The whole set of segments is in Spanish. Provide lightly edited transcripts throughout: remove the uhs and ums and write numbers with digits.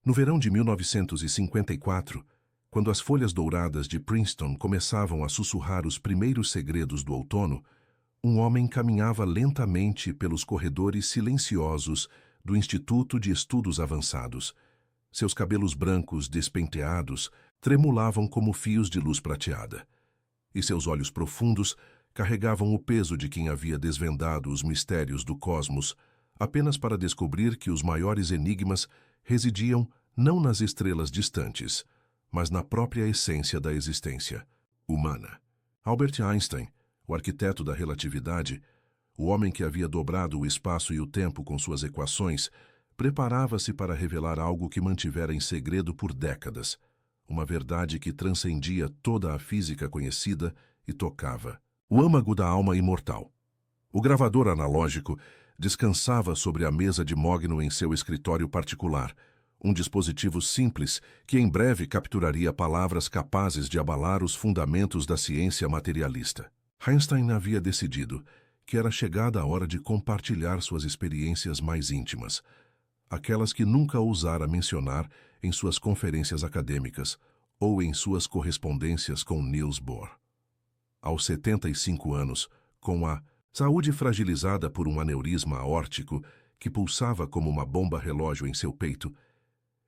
No verão de 1954, quando as folhas douradas de Princeton começavam a sussurrar os primeiros segredos do outono, um homem caminhava lentamente pelos corredores silenciosos do Instituto de Estudos Avançados. Seus cabelos brancos despenteados tremulavam como fios de luz prateada, e seus olhos profundos carregavam o peso de quem havia desvendado os mistérios do cosmos, apenas para descobrir que os maiores enigmas residiam não nas estrelas distantes, mas na própria essência da existência humana. Albert Einstein, o arquiteto da relatividade, o homem que havia dobrado o espaço e o tempo com suas equações, preparava-se para revelar algo que mantivera em segredo por décadas, uma verdade que transcendia toda a física conhecida e tocava o âmago da alma imortal. O gravador analógico descansava sobre a mesa de mogno em seu escritório particular, um dispositivo simples que em breve capturaria palavras capazes de abalar os fundamentos da ciência materialista. Einstein havia decidido que era chegada a hora de compartilhar suas experiências mais íntimas, aquelas que nunca ousara mencionar em suas conferências acadêmicas ou em suas correspondências com Niels Bohr. Aos 75 anos, com a saúde fragilizada por um aneurisma aórtico que pulsava como uma bomba-relógio em seu peito,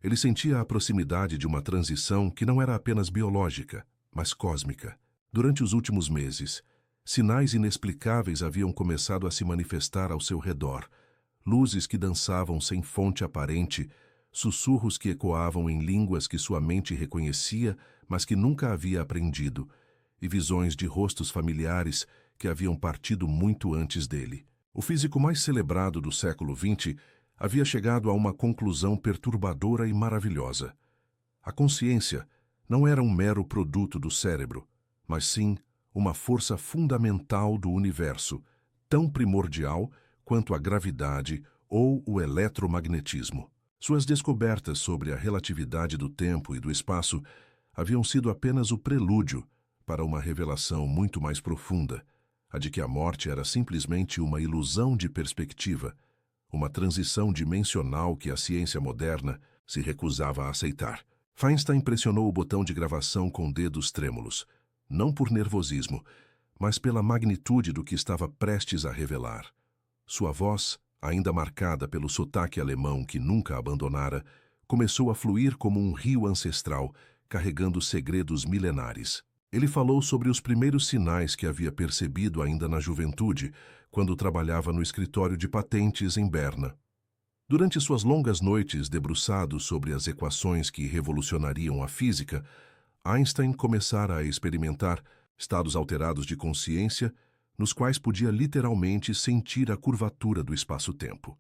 ele sentia a proximidade de uma transição que não era apenas biológica, mas cósmica. Durante os últimos meses, sinais inexplicáveis haviam começado a se manifestar ao seu redor, luzes que dançavam sem fonte aparente, sussurros que ecoavam em línguas que sua mente reconhecia, mas que nunca havia aprendido, e visões de rostos familiares que haviam partido muito antes dele. O físico mais celebrado do século XX havia chegado a uma conclusão perturbadora e maravilhosa. A consciência não era um mero produto do cérebro, mas sim uma força fundamental do universo, tão primordial quanto a gravidade ou o eletromagnetismo. Suas descobertas sobre a relatividade do tempo e do espaço haviam sido apenas o prelúdio para uma revelação muito mais profunda, a de que a morte era simplesmente uma ilusão de perspectiva, uma transição dimensional que a ciência moderna se recusava a aceitar. Einstein pressionou o botão de gravação com dedos trêmulos, não por nervosismo, mas pela magnitude do que estava prestes a revelar. Sua voz, ainda marcada pelo sotaque alemão que nunca abandonara, começou a fluir como um rio ancestral, carregando segredos milenares. Ele falou sobre os primeiros sinais que havia percebido ainda na juventude, quando trabalhava no escritório de patentes em Berna. Durante suas longas noites debruçado sobre as equações que revolucionariam a física, Einstein começara a experimentar estados alterados de consciência, nos quais podia literalmente sentir a curvatura do espaço-tempo.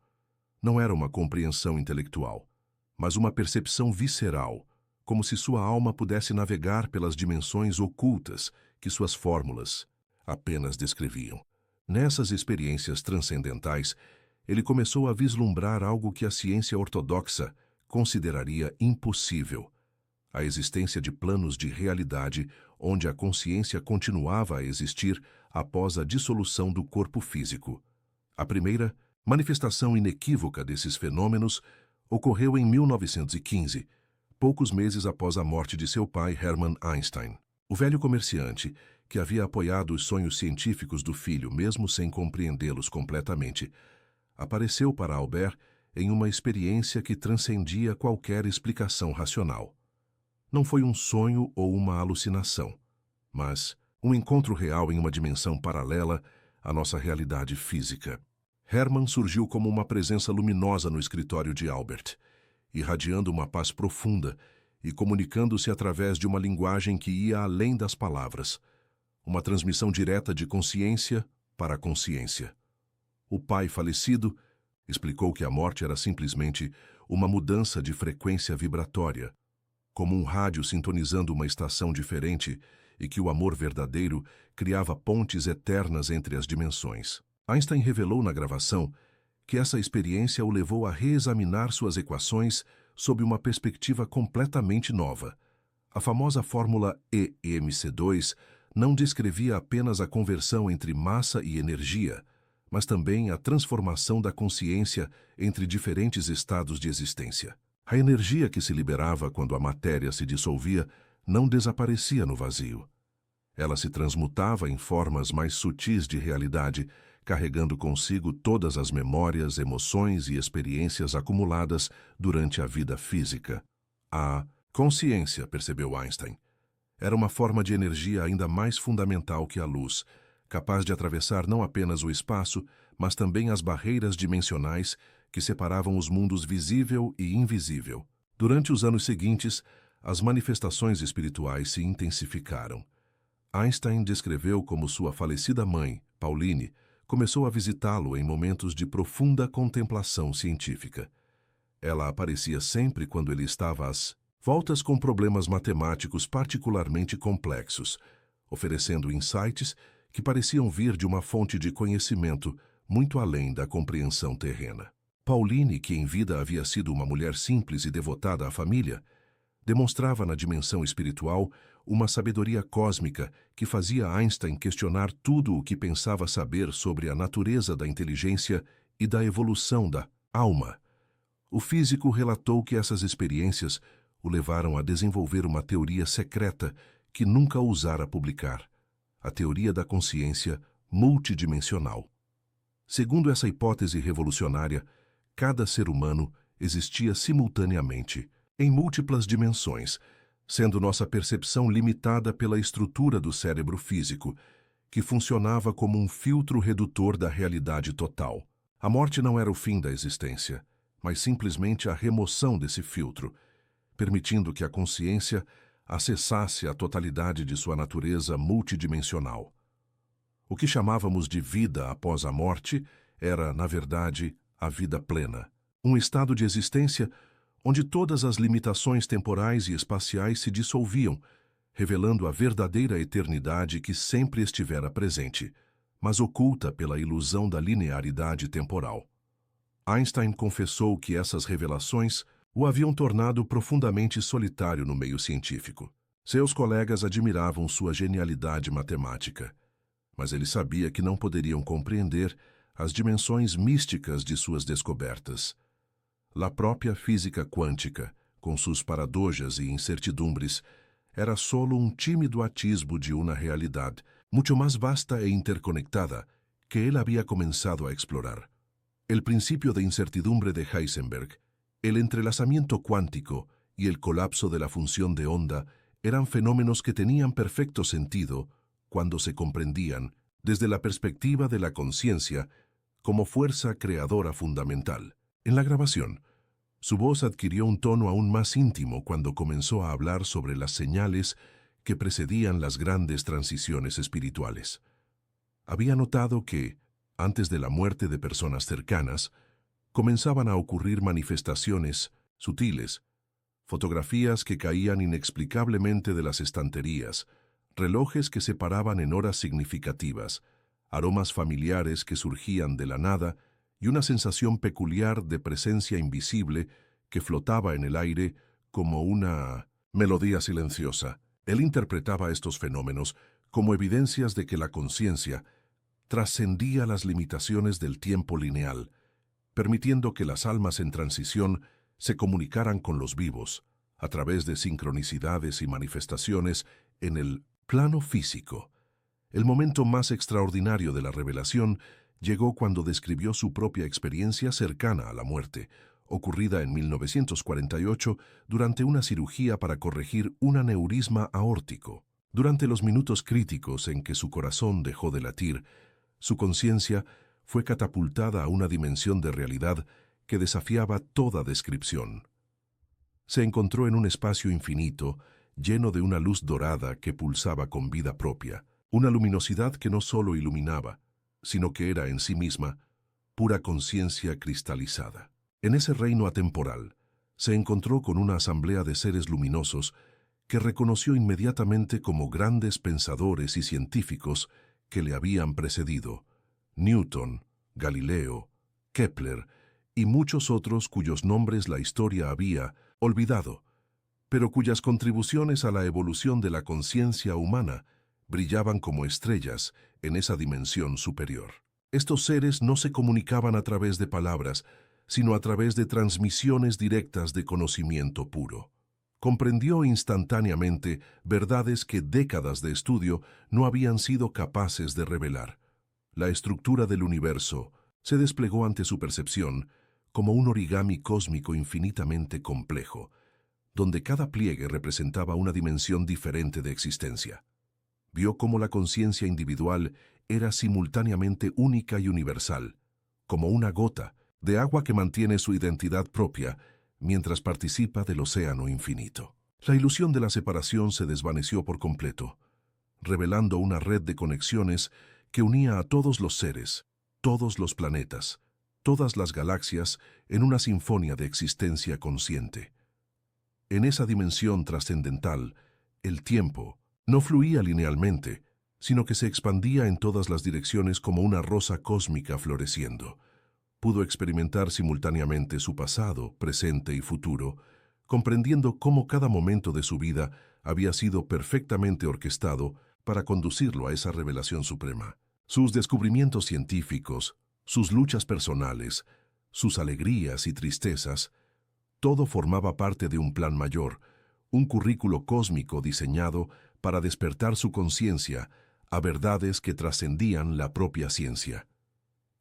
Não era uma compreensão intelectual, mas uma percepção visceral, como se sua alma pudesse navegar pelas dimensões ocultas que suas fórmulas apenas descreviam. Nessas experiências transcendentais, ele começou a vislumbrar algo que a ciência ortodoxa consideraria impossível: a existência de planos de realidade onde a consciência continuava a existir após a dissolução do corpo físico. A primeira manifestação inequívoca desses fenômenos ocorreu em 1915, poucos meses após a morte de seu pai, Hermann Einstein. O velho comerciante, que havia apoiado os sonhos científicos do filho mesmo sem compreendê-los completamente, apareceu para Albert em uma experiência que transcendia qualquer explicação racional. Não foi um sonho ou uma alucinação, mas um encontro real em uma dimensão paralela à nossa realidade física. Hermann surgiu como uma presença luminosa no escritório de Albert, irradiando uma paz profunda e comunicando-se através de uma linguagem que ia além das palavras, uma transmissão direta de consciência para a consciência. O pai falecido explicou que a morte era simplesmente uma mudança de frequência vibratória, como um rádio sintonizando uma estação diferente, e que o amor verdadeiro criava pontes eternas entre as dimensões. Einstein revelou na gravação que essa experiência o levou a reexaminar suas equações sob uma perspectiva completamente nova. A famosa fórmula E/mc2 não descrevia apenas a conversão entre massa e energia, mas também a transformação da consciência entre diferentes estados de existência. A energia que se liberava quando a matéria se dissolvia não desaparecia no vazio. Ela se transmutava em formas mais sutis de realidade, carregando consigo todas as memórias, emoções e experiências acumuladas durante a vida física. A consciência, percebeu Einstein, era uma forma de energia ainda mais fundamental que a luz, capaz de atravessar não apenas o espaço, mas também as barreiras dimensionais que separavam os mundos visível e invisível. Durante os anos seguintes, as manifestações espirituais se intensificaram. Einstein descreveu como sua falecida mãe, Pauline, começou a visitá-lo em momentos de profunda contemplação científica. Ela aparecia sempre quando ele estava às voltas com problemas matemáticos particularmente complexos, oferecendo insights que pareciam vir de uma fonte de conhecimento muito além da compreensão terrena. Pauline, que em vida havia sido uma mulher simples e devotada à família, demonstrava na dimensão espiritual uma sabedoria cósmica que fazia Einstein questionar tudo o que pensava saber sobre a natureza da inteligência e da evolução da alma. O físico relatou que essas experiências o levaram a desenvolver uma teoria secreta que nunca ousara publicar, a teoria da consciência multidimensional. Segundo essa hipótese revolucionária, cada ser humano existia simultaneamente, em múltiplas dimensões, sendo nossa percepção limitada pela estrutura do cérebro físico, que funcionava como um filtro redutor da realidade total. A morte não era o fim da existência, mas simplesmente a remoção desse filtro, permitindo que a consciência acessasse a totalidade de sua natureza multidimensional. O que chamávamos de vida após a morte era, na verdade, a vida plena, um estado de existência onde todas as limitações temporais e espaciais se dissolviam, revelando a verdadeira eternidade que sempre estivera presente, mas oculta pela ilusão da linearidade temporal. Einstein confessou que essas revelações o haviam tornado profundamente solitário no meio científico. Seus colegas admiravam sua genialidade matemática, mas ele sabia que não poderiam compreender as dimensões místicas de suas descobertas. A própria física quântica, com suas paradojas e incertidumbres, era solo um tímido atisbo de uma realidade muito mais vasta e interconectada que ele havia começado a explorar. El principio de incertidumbre de Heisenberg, el entrelazamiento cuántico y el colapso de la función de onda eran fenómenos que tenían perfecto sentido cuando se comprendían desde la perspectiva de la conciencia como fuerza creadora fundamental. En la grabación, su voz adquirió un tono aún más íntimo cuando comenzó a hablar sobre las señales que precedían las grandes transiciones espirituales. Había notado que, antes de la muerte de personas cercanas, comenzaban a ocurrir manifestaciones sutiles, fotografías que caían inexplicablemente de las estanterías, relojes que se paraban en horas significativas, aromas familiares que surgían de la nada y una sensación peculiar de presencia invisible que flotaba en el aire como una melodía silenciosa. Él interpretaba estos fenómenos como evidencias de que la conciencia trascendía las limitaciones del tiempo lineal, permitiendo que las almas en transición se comunicaran con los vivos a través de sincronicidades y manifestaciones en el plano físico. El momento más extraordinario de la revelación llegó cuando describió su propia experiencia cercana a la muerte, ocurrida en 1948 durante una cirugía para corregir un aneurisma aórtico. Durante los minutos críticos en que su corazón dejó de latir, su conciencia fue catapultada a una dimensión de realidad que desafiaba toda descripción. Se encontró en un espacio infinito, lleno de una luz dorada que pulsaba con vida propia, una luminosidad que no solo iluminaba, sino que era en sí misma pura conciencia cristalizada. En ese reino atemporal, se encontró con una asamblea de seres luminosos que reconoció inmediatamente como grandes pensadores y científicos que le habían precedido: Newton, Galileo, Kepler y muchos otros cuyos nombres la historia había olvidado, pero cuyas contribuciones a la evolución de la conciencia humana brillaban como estrellas en esa dimensión superior. Estos seres no se comunicaban a través de palabras, sino a través de transmisiones directas de conocimiento puro. Comprendió instantáneamente verdades que décadas de estudio no habían sido capaces de revelar. La estructura del universo se desplegó ante su percepción como un origami cósmico infinitamente complejo, donde cada pliegue representaba una dimensión diferente de existencia. Vio cómo la conciencia individual era simultáneamente única y universal, como una gota de agua que mantiene su identidad propia mientras participa del océano infinito. La ilusión de la separación se desvaneció por completo, revelando una red de conexiones que unía a todos los seres, todos los planetas, todas las galaxias en una sinfonía de existencia consciente. En esa dimensión trascendental, el tiempo no fluía linealmente, sino que se expandía en todas las direcciones como una rosa cósmica floreciendo. Pudo experimentar simultáneamente su pasado, presente y futuro, comprendiendo cómo cada momento de su vida había sido perfectamente orquestado para conducirlo a esa revelación suprema. Sus descubrimientos científicos, sus luchas personales, sus alegrías y tristezas, todo formaba parte de un plan mayor, un currículo cósmico diseñado para despertar su conciencia a verdades que trascendían la propia ciencia.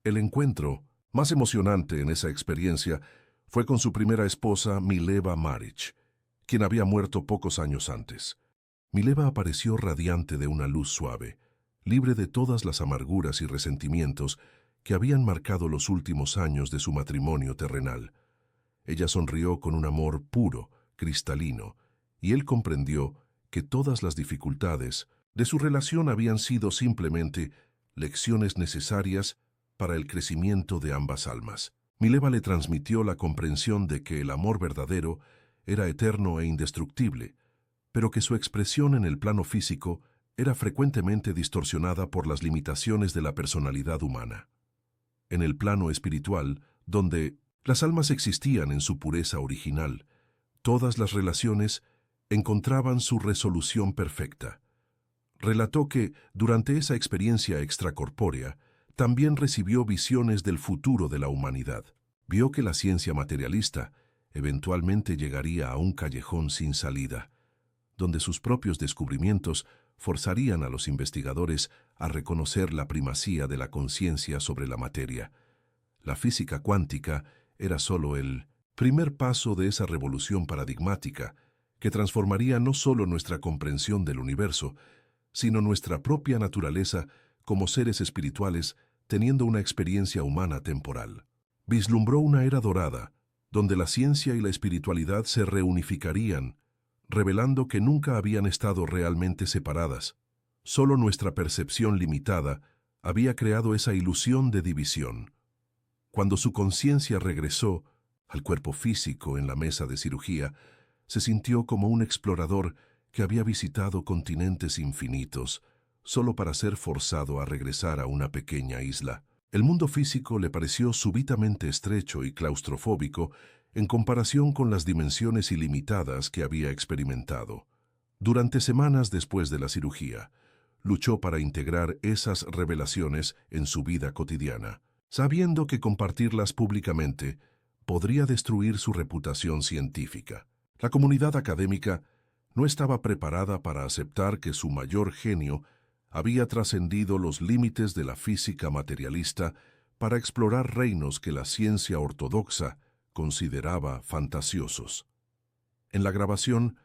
El encuentro más emocionante en esa experiencia fue con su primera esposa, Mileva Marić, quien había muerto pocos años antes. Mileva apareció radiante de una luz suave, libre de todas las amarguras y resentimientos que habían marcado los últimos años de su matrimonio terrenal. Ella sonrió con un amor puro, cristalino, y él comprendió que todas las dificultades de su relación habían sido simplemente lecciones necesarias para el crecimiento de ambas almas. Mileva le transmitió la comprensión de que el amor verdadero era eterno e indestructible, pero que su expresión en el plano físico era frecuentemente distorsionada por las limitaciones de la personalidad humana. En el plano espiritual, donde las almas existían en su pureza original, todas las relaciones encontraban su resolución perfecta. Relató que, durante esa experiencia extracorpórea, también recibió visiones del futuro de la humanidad. Vio que la ciencia materialista eventualmente llegaría a un callejón sin salida, donde sus propios descubrimientos forzarían a los investigadores a reconocer la primacía de la conciencia sobre la materia. La física cuántica era solo el primer paso de esa revolución paradigmática que transformaría no solo nuestra comprensión del universo, sino nuestra propia naturaleza como seres espirituales teniendo una experiencia humana temporal. Vislumbró una era dorada, donde la ciencia y la espiritualidad se reunificarían, revelando que nunca habían estado realmente separadas. Solo nuestra percepción limitada había creado esa ilusión de división. Cuando su conciencia regresó al cuerpo físico en la mesa de cirugía, se sintió como un explorador que había visitado continentes infinitos, solo para ser forzado a regresar a una pequeña isla. El mundo físico le pareció súbitamente estrecho y claustrofóbico en comparación con las dimensiones ilimitadas que había experimentado. Durante semanas después de la cirugía, luchó para integrar esas revelaciones en su vida cotidiana, sabiendo que compartirlas públicamente podría destruir su reputación científica. La comunidad académica no estaba preparada para aceptar que su mayor genio había trascendido los límites de la física materialista para explorar reinos que la ciencia ortodoxa consideraba fantasiosos. En la grabación,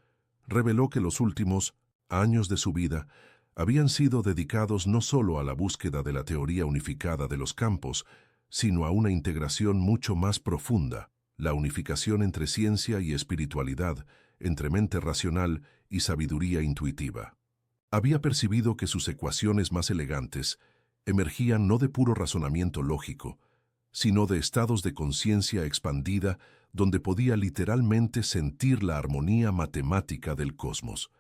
reveló que los últimos años de su vida habían sido dedicados no solo a la búsqueda de la teoría unificada de los campos, sino a una integración mucho más profunda, la unificación entre ciencia y espiritualidad, entre mente racional y sabiduría intuitiva. Había percibido que sus ecuaciones más elegantes emergían no de puro razonamiento lógico, sino de estados de conciencia expandida donde podía literalmente sentir la armonía matemática del cosmos.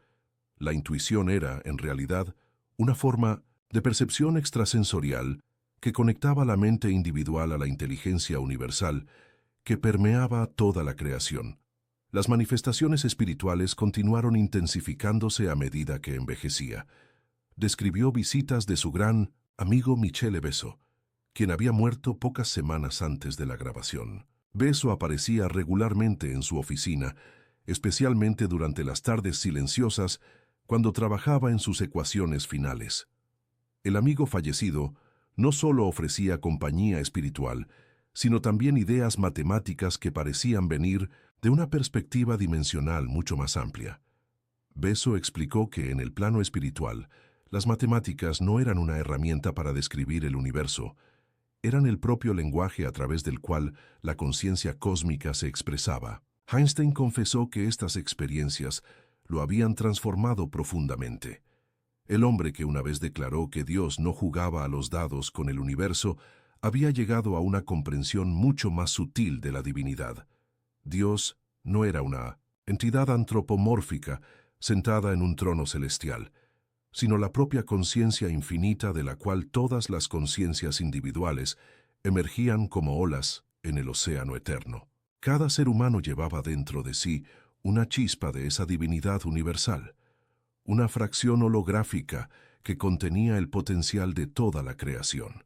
La intuición era, en realidad, una forma de percepción extrasensorial que conectaba la mente individual a la inteligencia universal que permeaba toda la creación. Las manifestaciones espirituales continuaron intensificándose a medida que envejecía. Describió visitas de su gran amigo Michele Besso, quien había muerto pocas semanas antes de la grabación. Beso aparecía regularmente en su oficina, especialmente durante las tardes silenciosas cuando trabajaba en sus ecuaciones finales. El amigo fallecido no solo ofrecía compañía espiritual, sino también ideas matemáticas que parecían venir de una perspectiva dimensional mucho más amplia. Beso explicó que en el plano espiritual, las matemáticas no eran una herramienta para describir el universo, eran el propio lenguaje a través del cual la conciencia cósmica se expresaba. Einstein confesó que estas experiencias lo habían transformado profundamente. El hombre que una vez declaró que Dios no jugaba a los dados con el universo había llegado a una comprensión mucho más sutil de la divinidad. Dios no era una entidad antropomórfica sentada en un trono celestial, sino la propia conciencia infinita de la cual todas las conciencias individuales emergían como olas en el océano eterno. Cada ser humano llevaba dentro de sí una chispa de esa divinidad universal, una fracción holográfica que contenía el potencial de toda la creación.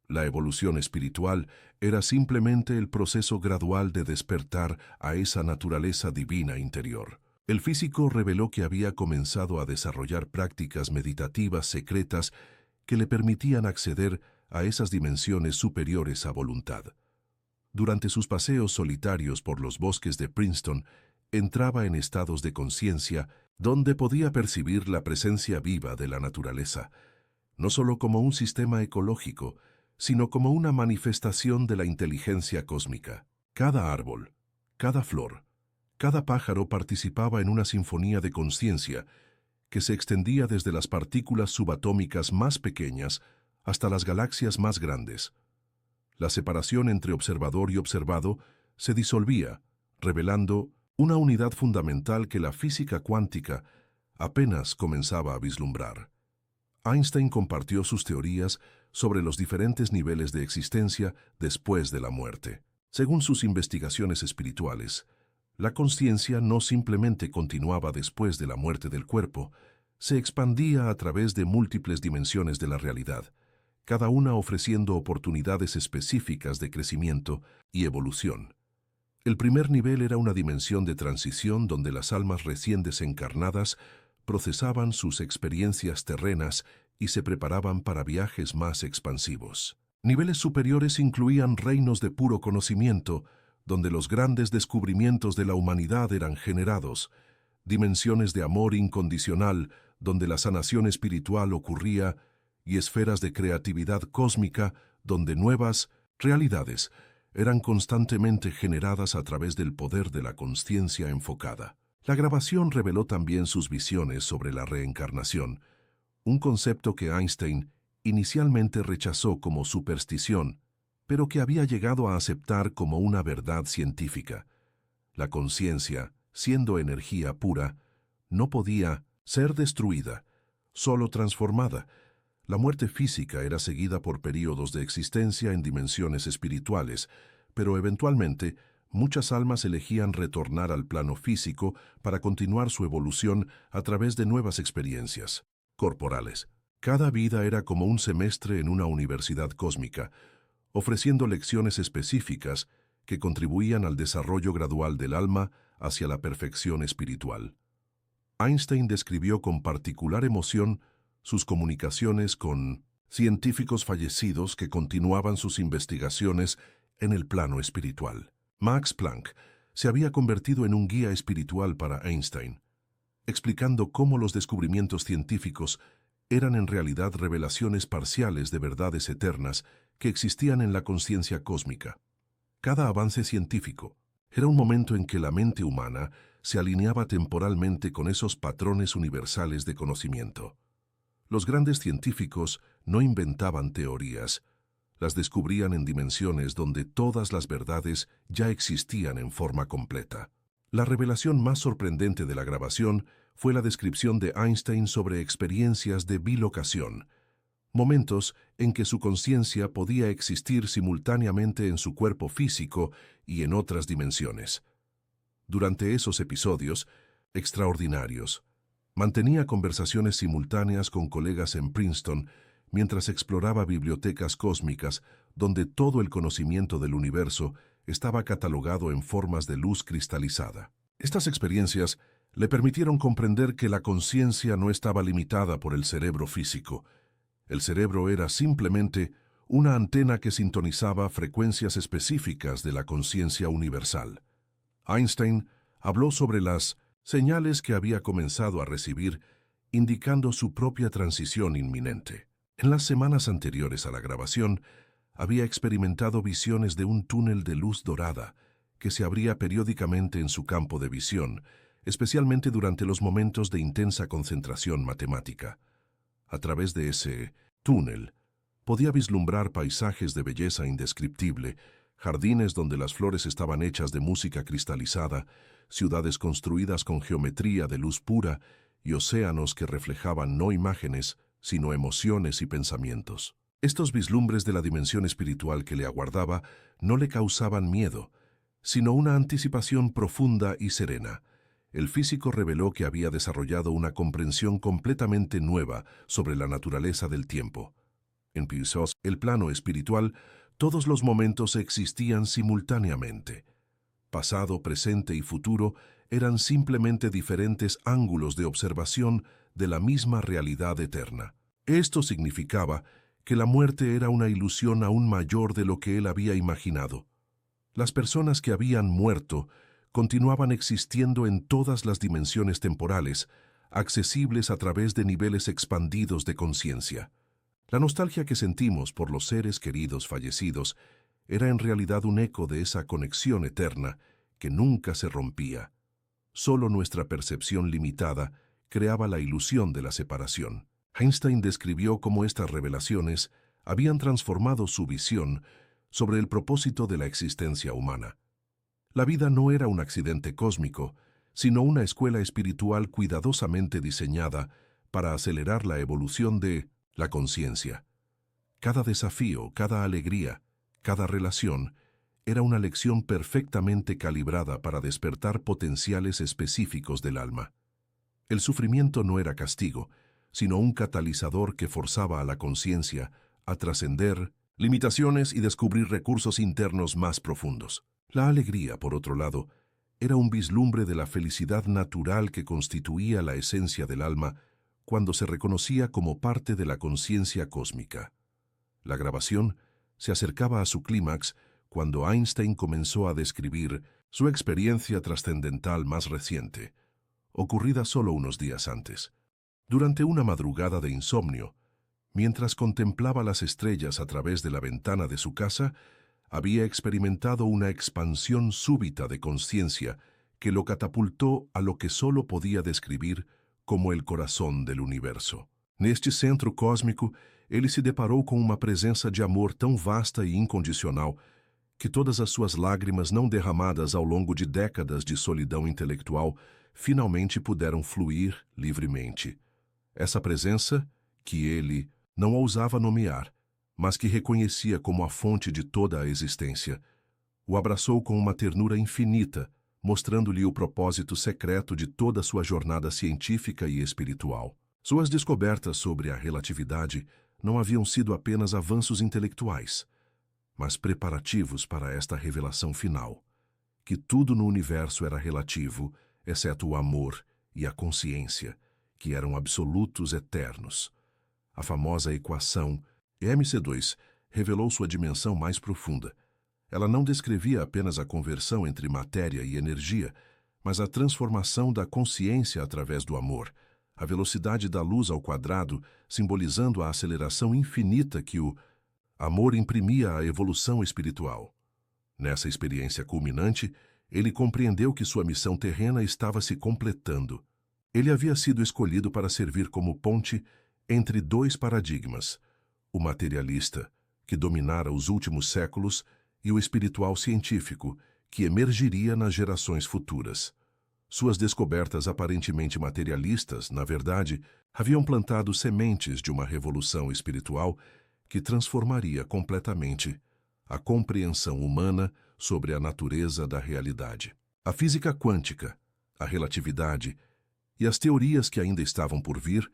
La evolución espiritual era simplemente el proceso gradual de despertar a esa naturaleza divina interior. El físico reveló que había comenzado a desarrollar prácticas meditativas secretas que le permitían acceder a esas dimensiones superiores a voluntad. Durante sus paseos solitarios por los bosques de Princeton, entraba en estados de conciencia donde podía percibir la presencia viva de la naturaleza, no solo como un sistema ecológico, sino como una manifestación de la inteligencia cósmica. Cada árbol, cada flor, cada pájaro participaba en una sinfonía de conciencia que se extendía desde las partículas subatómicas más pequeñas hasta las galaxias más grandes. La separación entre observador y observado se disolvía, revelando una unidad fundamental que la física cuántica apenas comenzaba a vislumbrar. Einstein compartió sus teorías sobre los diferentes niveles de existencia después de la muerte. Según sus investigaciones espirituales, la conciencia no simplemente continuaba después de la muerte del cuerpo, se expandía a través de múltiples dimensiones de la realidad, cada una ofreciendo oportunidades específicas de crecimiento y evolución. El primer nivel era una dimensión de transición donde las almas recién desencarnadas procesaban sus experiencias terrenas y se preparaban para viajes más expansivos. Niveles superiores incluían reinos de puro conocimiento, donde los grandes descubrimientos de la humanidad eran generados, dimensiones de amor incondicional, donde la sanación espiritual ocurría, y esferas de creatividad cósmica, donde nuevas realidades eran constantemente generadas a través del poder de la consciencia enfocada. La grabación reveló también sus visiones sobre la reencarnación, un concepto que Einstein inicialmente rechazó como superstición, pero que había llegado a aceptar como una verdad científica. La conciencia, siendo energía pura, no podía ser destruida, solo transformada. La muerte física era seguida por períodos de existencia en dimensiones espirituales, pero eventualmente muchas almas elegían retornar al plano físico para continuar su evolución a través de nuevas experiencias corporales. Cada vida era como un semestre en una universidad cósmica, ofreciendo lecciones específicas que contribuían al desarrollo gradual del alma hacia la perfección espiritual. Einstein describió con particular emoción sus comunicaciones con científicos fallecidos que continuaban sus investigaciones en el plano espiritual. Max Planck se había convertido en un guía espiritual para Einstein, explicando cómo los descubrimientos científicos eran en realidad revelaciones parciales de verdades eternas que existían en la conciencia cósmica. Cada avance científico era un momento en que la mente humana se alineaba temporalmente con esos patrones universales de conocimiento. Los grandes científicos no inventaban teorías, las descubrían en dimensiones donde todas las verdades ya existían en forma completa. La revelación más sorprendente de la grabación fue la descripción de Einstein sobre experiencias de bilocación, momentos en que su conciencia podía existir simultáneamente en su cuerpo físico y en otras dimensiones. Durante esos episodios extraordinarios, mantenía conversaciones simultáneas con colegas en Princeton mientras exploraba bibliotecas cósmicas donde todo el conocimiento del universo estaba catalogado en formas de luz cristalizada. Estas experiencias le permitieron comprender que la conciencia no estaba limitada por el cerebro físico. El cerebro era simplemente una antena que sintonizaba frecuencias específicas de la conciencia universal. Einstein habló sobre las señales que había comenzado a recibir, indicando su propia transición inminente. En las semanas anteriores a la grabación, había experimentado visiones de un túnel de luz dorada que se abría periódicamente en su campo de visión, especialmente durante los momentos de intensa concentración matemática. A través de ese túnel, podía vislumbrar paisajes de belleza indescriptible, jardines donde las flores estaban hechas de música cristalizada, ciudades construidas con geometría de luz pura y océanos que reflejaban no imágenes, sino emociones y pensamientos. Estos vislumbres de la dimensión espiritual que le aguardaba no le causaban miedo, sino una anticipación profunda y serena. El físico reveló que había desarrollado una comprensión completamente nueva sobre la naturaleza del tiempo. En Pisos, el plano espiritual, todos los momentos existían simultáneamente. Pasado, presente y futuro eran simplemente diferentes ángulos de observación de la misma realidad eterna. Esto significaba que la muerte era una ilusión aún mayor de lo que él había imaginado. Las personas que habían muerto continuaban existiendo en todas las dimensiones temporales, accesibles a través de niveles expandidos de conciencia. La nostalgia que sentimos por los seres queridos fallecidos era en realidad un eco de esa conexión eterna que nunca se rompía. Solo nuestra percepción limitada creaba la ilusión de la separación. Einstein describió cómo estas revelaciones habían transformado su visión sobre el propósito de la existencia humana. La vida no era un accidente cósmico, sino una escuela espiritual cuidadosamente diseñada para acelerar la evolución de la conciencia. Cada desafío, cada alegría, cada relación era una lección perfectamente calibrada para despertar potenciales específicos del alma. El sufrimiento no era castigo, sino un catalizador que forzaba a la conciencia a trascender limitaciones y descubrir recursos internos más profundos. La alegría, por otro lado, era un vislumbre de la felicidad natural que constituía la esencia del alma cuando se reconocía como parte de la conciencia cósmica. La grabación se acercaba a su clímax cuando Einstein comenzó a describir su experiencia trascendental más reciente, ocurrida solo unos días antes. Durante una madrugada de insomnio, mientras contemplaba las estrellas a través de la ventana de su casa, había experimentado una expansión súbita de conciencia que lo catapultó a lo que solo podía describir como el corazón del universo. Neste centro cósmico, ele se deparou com uma presença de amor tão vasta e incondicional que todas as suas lágrimas não derramadas ao longo de décadas de solidão intelectual finalmente puderam fluir livremente. Essa presença, que ele não ousava nomear, mas que reconhecia como a fonte de toda a existência, o abraçou com uma ternura infinita, mostrando-lhe o propósito secreto de toda sua jornada científica e espiritual. Suas descobertas sobre a relatividade não haviam sido apenas avanços intelectuais, mas preparativos para esta revelação final, que tudo no universo era relativo, exceto o amor e a consciência, que eram absolutos eternos. A famosa equação MC2 revelou sua dimensão mais profunda. Ela não descrevia apenas a conversão entre matéria e energia, mas a transformação da consciência através do amor, a velocidade da luz ao quadrado, simbolizando a aceleração infinita que o amor imprimia à evolução espiritual. Nessa experiência culminante, ele compreendeu que sua missão terrena estava se completando. Ele havia sido escolhido para servir como ponte entre dois paradigmas, o materialista, que dominara os últimos séculos, e o espiritual científico, que emergiria nas gerações futuras. Suas descobertas aparentemente materialistas, na verdade, haviam plantado sementes de uma revolução espiritual que transformaria completamente a compreensão humana sobre a natureza da realidade. A física quântica, a relatividade e as teorias que ainda estavam por vir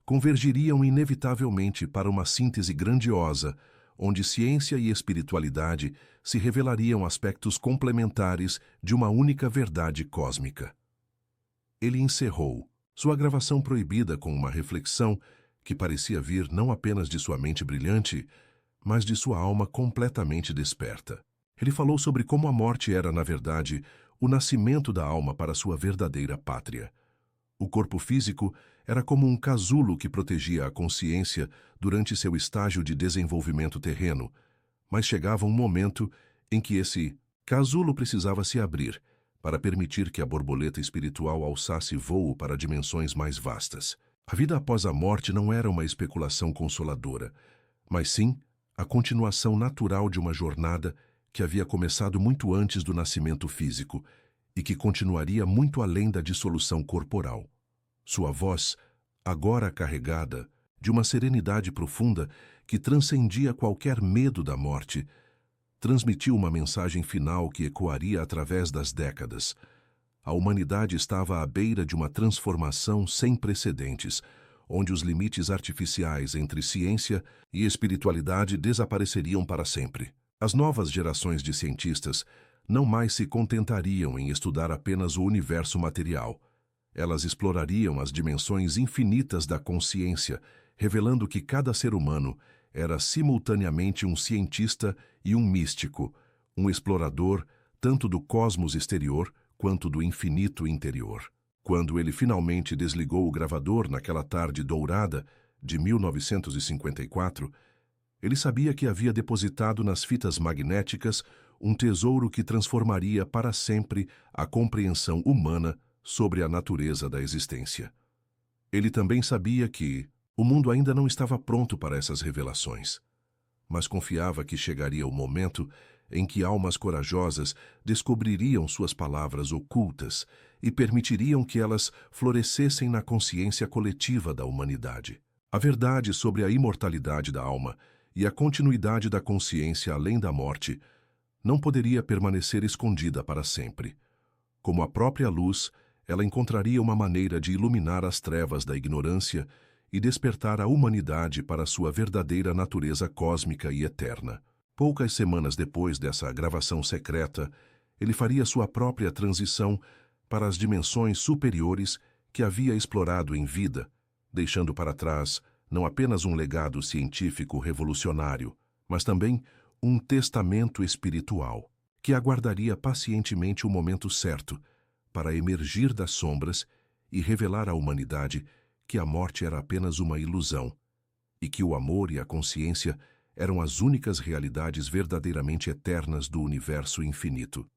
convergiriam inevitavelmente para uma síntese grandiosa, onde ciência e espiritualidade se revelariam aspectos complementares de uma única verdade cósmica. Ele encerrou sua gravação proibida com uma reflexão que parecia vir não apenas de sua mente brilhante, mas de sua alma completamente desperta. Ele falou sobre como a morte era, na verdade, o nascimento da alma para sua verdadeira pátria. O corpo físico era como um casulo que protegia a consciência durante seu estágio de desenvolvimento terreno, mas chegava um momento em que esse casulo precisava se abrir para permitir que a borboleta espiritual alçasse voo para dimensões mais vastas. A vida após a morte não era uma especulação consoladora, mas sim a continuação natural de uma jornada que havia começado muito antes do nascimento físico e que continuaria muito além da dissolução corporal. Sua voz, agora carregada de uma serenidade profunda que transcendia qualquer medo da morte, transmitiu uma mensagem final que ecoaria através das décadas. A humanidade estava à beira de uma transformação sem precedentes, onde os limites artificiais entre ciência e espiritualidade desapareceriam para sempre. As novas gerações de cientistas não mais se contentariam em estudar apenas o universo material. Elas explorariam as dimensões infinitas da consciência, revelando que cada ser humano era simultaneamente um cientista e um místico, um explorador tanto do cosmos exterior quanto do infinito interior. Quando ele finalmente desligou o gravador naquela tarde dourada de 1954, ele sabia que havia depositado nas fitas magnéticas um tesouro que transformaria para sempre a compreensão humana sobre a natureza da existência. Ele também sabia que o mundo ainda não estava pronto para essas revelações, mas confiava que chegaria o momento em que almas corajosas descobririam suas palavras ocultas e permitiriam que elas florescessem na consciência coletiva da humanidade. A verdade sobre a imortalidade da alma e a continuidade da consciência além da morte não poderia permanecer escondida para sempre. Como a própria luz, ela encontraria uma maneira de iluminar as trevas da ignorância e despertar a humanidade para sua verdadeira natureza cósmica e eterna. Poucas semanas depois dessa gravação secreta, ele faria sua própria transição para as dimensões superiores que havia explorado em vida, deixando para trás não apenas um legado científico revolucionário, mas também um testamento espiritual, que aguardaria pacientemente o momento certo para emergir das sombras e revelar à humanidade que a morte era apenas uma ilusão e que o amor e a consciência eram as únicas realidades verdadeiramente eternas do universo infinito.